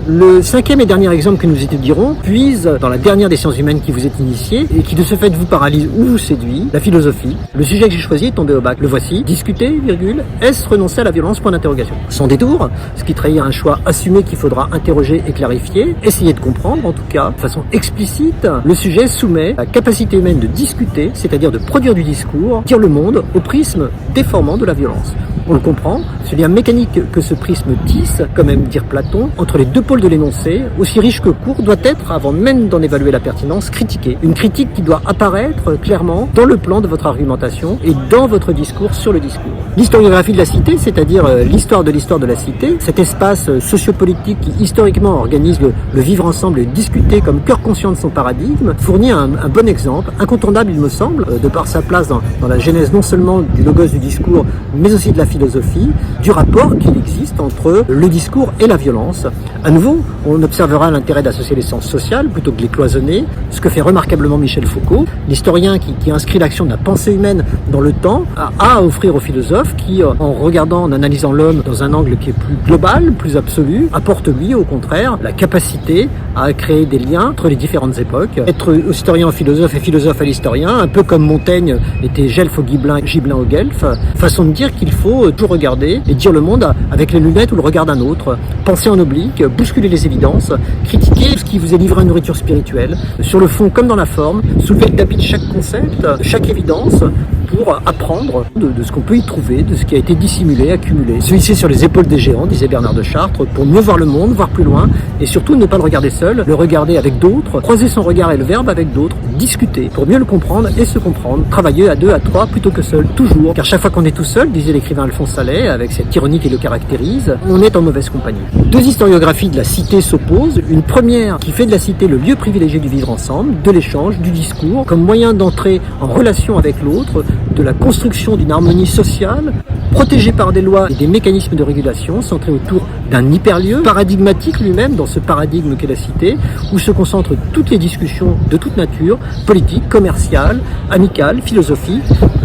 Le cinquième et dernier exemple que nous étudierons puise dans la dernière des sciences humaines qui vous est initiée et qui de ce fait vous paralyse ou vous séduit, la philosophie. Le sujet que j'ai choisi est tombé au bac. Le voici. Discuter, virgule, est-ce renoncer à la violence, point d'interrogation. Sans détour, ce qui trahit un choix assumé qu'il faudra interroger et clarifier, essayer de comprendre en tout cas, de façon explicite. Le sujet soumet la capacité humaine de discuter, c'est-à-dire de produire du discours, dire le monde au prisme déformant de la violence. On le comprend, ce lien mécanique que ce prisme tisse, comme aime dire Platon, entre les deux pôles de l'énoncé, aussi riche que court, doit être, avant même d'en évaluer la pertinence, critiqué. Une critique qui doit apparaître clairement dans le plan de votre argumentation et dans votre discours sur le discours. L'historiographie de la cité, c'est-à-dire l'histoire de la cité, cet espace sociopolitique qui historiquement organise le vivre ensemble et le discuter comme cœur conscient de son paradigme, fournit un bon exemple, incontournable il me semble, de par sa place dans la genèse non seulement du logos du discours, mais aussi de la philosophie, du rapport qu'il existe entre le discours et la violence. À nouveau, on observera l'intérêt d'associer les sciences sociales plutôt que de les cloisonner, ce que fait remarquablement Michel Foucault, l'historien qui inscrit l'action de la pensée humaine dans le temps, a à offrir aux philosophes qui, en analysant l'homme dans un angle qui est plus global, plus absolu, apporte lui, au contraire, la capacité à créer des liens entre les différentes époques. Être historien au philosophe et philosophe à l'historien, un peu comme Montaigne était Gelf au Gibelin, Gibelin au Guelph, façon de dire qu'il faut toujours regarder et dire le monde avec les lunettes ou le regard d'un autre, penser en oblique, bousculer les évidences, critiquer ce qui vous est livré à nourriture spirituelle, sur le fond comme dans la forme, soulever le tapis de chaque concept, de chaque évidence, pour apprendre de ce qu'on peut y trouver, de ce qui a été dissimulé, accumulé. Se hisser sur les épaules des géants, disait Bernard de Chartres, pour mieux voir le monde, voir plus loin, et surtout ne pas le regarder seul, le regarder avec d'autres, croiser son regard et le verbe avec d'autres, discuter, pour mieux le comprendre et se comprendre, travailler à deux, à trois, plutôt que seul, toujours, car chaque fois qu'on est tout seul, disait l'écrivain Alphonse Allais, avec cette ironie qui le caractérise, on est en mauvaise compagnie. Deux historiographies de la cité s'opposent, une première qui fait de la cité le lieu privilégié du vivre ensemble, de l'échange, du discours, comme moyen d'entrer en relation avec l'autre, de la construction d'une harmonie sociale, protégée par des lois et des mécanismes de régulation, centrés autour d'un hyperlieu, paradigmatique lui-même dans ce paradigme qu'est la cité, où se concentrent toutes les discussions de toute nature, politique, commerciale, amicale, philosophique,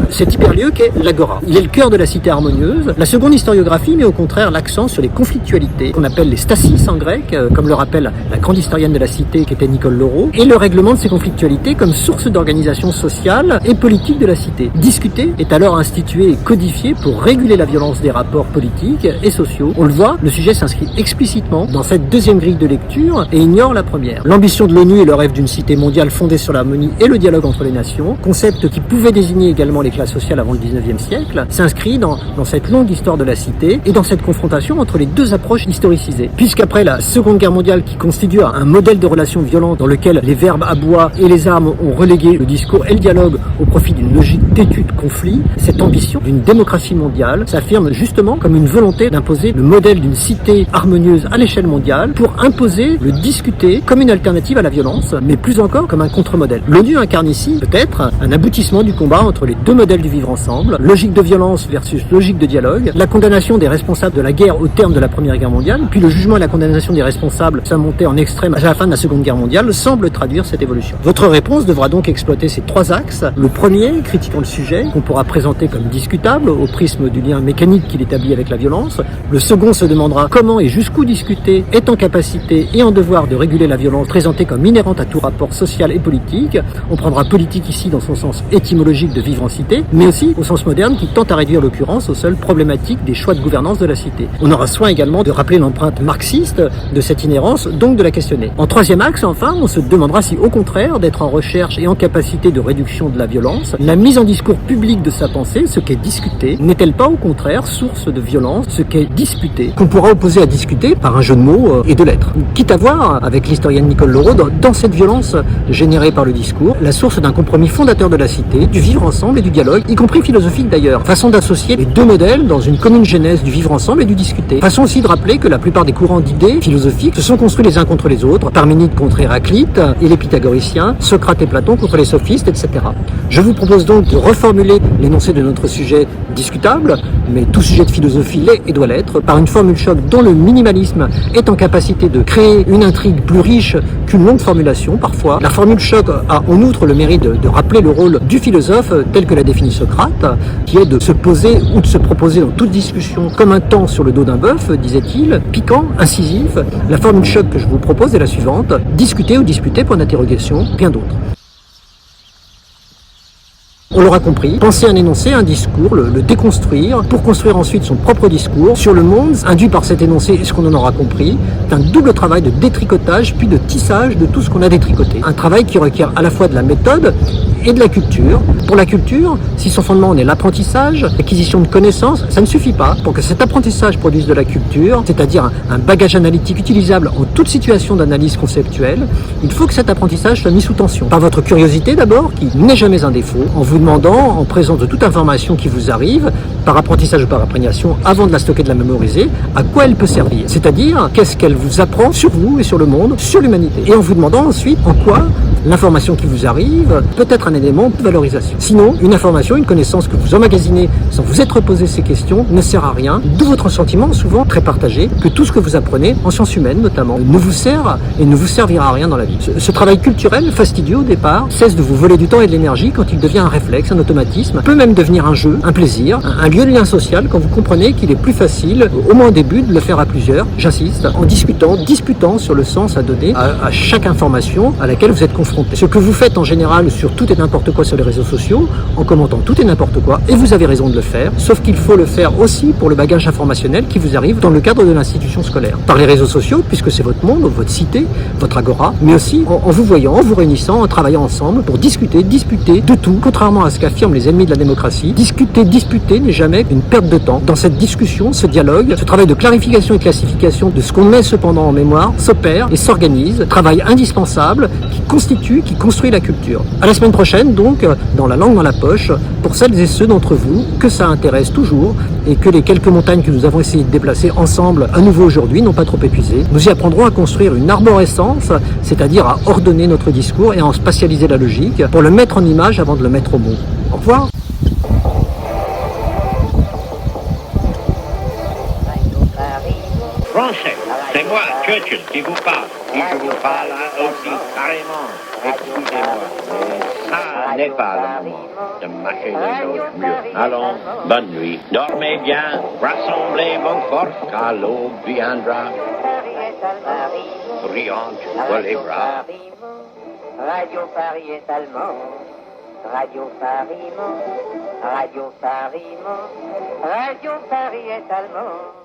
cet hyperlieu qu'est l'agora. Il est le cœur de la cité harmonieuse. La seconde historiographie met au contraire l'accent sur les conflictualités, qu'on appelle les stasis en grec, comme le rappelle la grande historienne de la cité qui était Nicole Leroux, et le règlement de ces conflictualités comme source d'organisation sociale et politique de la cité. Discuter est alors institué et codifié pour réguler la violence des rapports politiques et sociaux. On le voit, le sujet s'inscrit explicitement dans cette deuxième grille de lecture et ignore la première. L'ambition de l'ONU est le rêve d'une cité mondiale fondée sur l'harmonie et le dialogue entre les nations, concept qui pouvait désigner également les classes sociales avant le 19e siècle, s'inscrit dans cette longue histoire de la cité et dans cette confrontation entre les deux approches historicisées. Puisqu'après la Seconde Guerre mondiale qui constitue un modèle de relations violentes dans lequel les verbes à bois et les armes ont relégué le discours et le dialogue au profit d'une logique têtue de conflit, cette ambition d'une démocratie mondiale s'affirme justement comme une volonté d'imposer le modèle d'une cité harmonieuse à l'échelle mondiale pour imposer le discuter comme une alternative à la violence, mais plus encore comme un contre-modèle. L'ONU incarne ici peut-être un aboutissement du combat entre les deux modèles du vivre ensemble, logique de violence versus logique de dialogue, la condamnation des responsables de la guerre au terme de la Première Guerre mondiale, puis le jugement et la condamnation des responsables, sa montée en extrême à la fin de la Seconde Guerre mondiale, semble traduire cette évolution. Votre réponse devra donc exploiter ces trois axes. Le premier, critiquant le sujet, qu'on pourra présenter comme discutable au prisme du lien mécanique qu'il établit avec la violence. Le second se demandera comment et jusqu'où discuter est en capacité et en devoir de réguler la violence présentée comme inhérente à tout rapport social et politique. On prendra politique ici dans son sens étymologique de vivre en cité, mais aussi au sens moderne qui tente à réduire l'occurrence aux seules problématiques des choix de gouvernance de la cité. On aura soin également de rappeler l'empreinte marxiste de cette inhérence, donc de la questionner. En troisième axe, enfin, on se demandera si au contraire d'être en recherche et en capacité de réduction de la violence, la mise en discours public de sa pensée, ce qu'est discuter, n'est-elle pas au contraire source de violence, ce qu'est disputer, qu'on pourra opposer à discuter par un jeu de mots et de lettres. Quitte à voir, avec l'historienne Nicole Leroux, dans cette violence générée par le discours, la source d'un compromis fondateur de la cité, du vivre ensemble et du dialogue, y compris philosophique d'ailleurs. Façon d'associer les deux modèles dans une commune genèse du vivre ensemble et du discuter. Façon aussi de rappeler que la plupart des courants d'idées philosophiques se sont construits les uns contre les autres, Parménide contre Héraclite et les pythagoriciens, Socrate et Platon contre les sophistes, etc. Je vous propose donc de reformuler l'énoncé de notre sujet discutable, mais tout sujet de philosophie l'est et doit l'être, par une formule choc dont le minimalisme est en capacité de créer une intrigue plus riche qu'une longue formulation parfois. La formule choc a en outre le mérite de rappeler le rôle du philosophe tel que l'a défini Socrate, qui est de se poser ou de se proposer dans toute discussion comme un temps sur le dos d'un bœuf, disait-il, piquant, incisif. La formule choc que je vous propose est la suivante: discuter ou disputer, point d'interrogation, bien d'autres. On l'aura compris, penser un énoncé, un discours, le déconstruire, pour construire ensuite son propre discours sur le monde, induit par cet énoncé, et ce qu'on en aura compris, c'est un double travail de détricotage, puis de tissage de tout ce qu'on a détricoté. Un travail qui requiert à la fois de la méthode et de la culture. Pour la culture, si son fondement en est l'apprentissage, l'acquisition de connaissances, ça ne suffit pas. Pour que cet apprentissage produise de la culture, c'est-à-dire un bagage analytique utilisable en toute situation d'analyse conceptuelle, il faut que cet apprentissage soit mis sous tension. Par votre curiosité d'abord, qui n'est jamais un défaut, en vous demandant, en présence de toute information qui vous arrive, par apprentissage ou par imprégnation, avant de la stocker, de la mémoriser, à quoi elle peut servir. C'est-à-dire, qu'est-ce qu'elle vous apprend sur vous et sur le monde, sur l'humanité. Et en vous demandant ensuite en quoi l'information qui vous arrive peut être un élément de valorisation. Sinon, une information, une connaissance que vous emmagasinez sans vous être posé ces questions ne sert à rien, d'où votre sentiment, souvent très partagé, que tout ce que vous apprenez, en sciences humaines notamment, ne vous sert et ne vous servira à rien dans la vie. Ce travail culturel, fastidieux au départ, cesse de vous voler du temps et de l'énergie quand il devient un réflexe, un automatisme, peut même devenir un jeu, un plaisir, un lieu de lien social quand vous comprenez qu'il est plus facile, au moins au début, de le faire à plusieurs, j'insiste, en disputant sur le sens à donner à chaque information à laquelle vous êtes confronté. Ce que vous faites en général sur tout et n'importe quoi sur les réseaux sociaux, en commentant tout et n'importe quoi, et vous avez raison de le faire, sauf qu'il faut le faire aussi pour le bagage informationnel qui vous arrive dans le cadre de l'institution scolaire. Par les réseaux sociaux, puisque c'est votre monde, votre cité, votre agora, mais aussi en vous voyant, en vous réunissant, en travaillant ensemble pour discuter, disputer de tout, contrairement à ce qu'affirment les ennemis de la démocratie. Disputer n'est jamais une perte de temps. Dans cette discussion, ce dialogue, ce travail de clarification et classification de ce qu'on met cependant en mémoire s'opère et s'organise, travail indispensable qui construit la culture. À la semaine prochaine, donc, dans La langue dans la poche, pour celles et ceux d'entre vous que ça intéresse toujours et que les quelques montagnes que nous avons essayé de déplacer ensemble à nouveau aujourd'hui n'ont pas trop épuisé, nous y apprendrons à construire une arborescence, c'est-à-dire à ordonner notre discours et à en spatialiser la logique pour le mettre en image avant de le mettre au mot. Au revoir. Français, c'est moi, Churchill, qui vous parle. Si je vous parle aussi carrément, excusez-moi. Ça n'est pas le moment de mâcher les choses mieux. Allons, bonne nuit. Dormez bien, rassemblez vos forces, car l'aube viendra. Brillante sur les bras. Radio Paris est allemand. Radio Paris ment. Radio Paris ment. Radio Paris est allemand.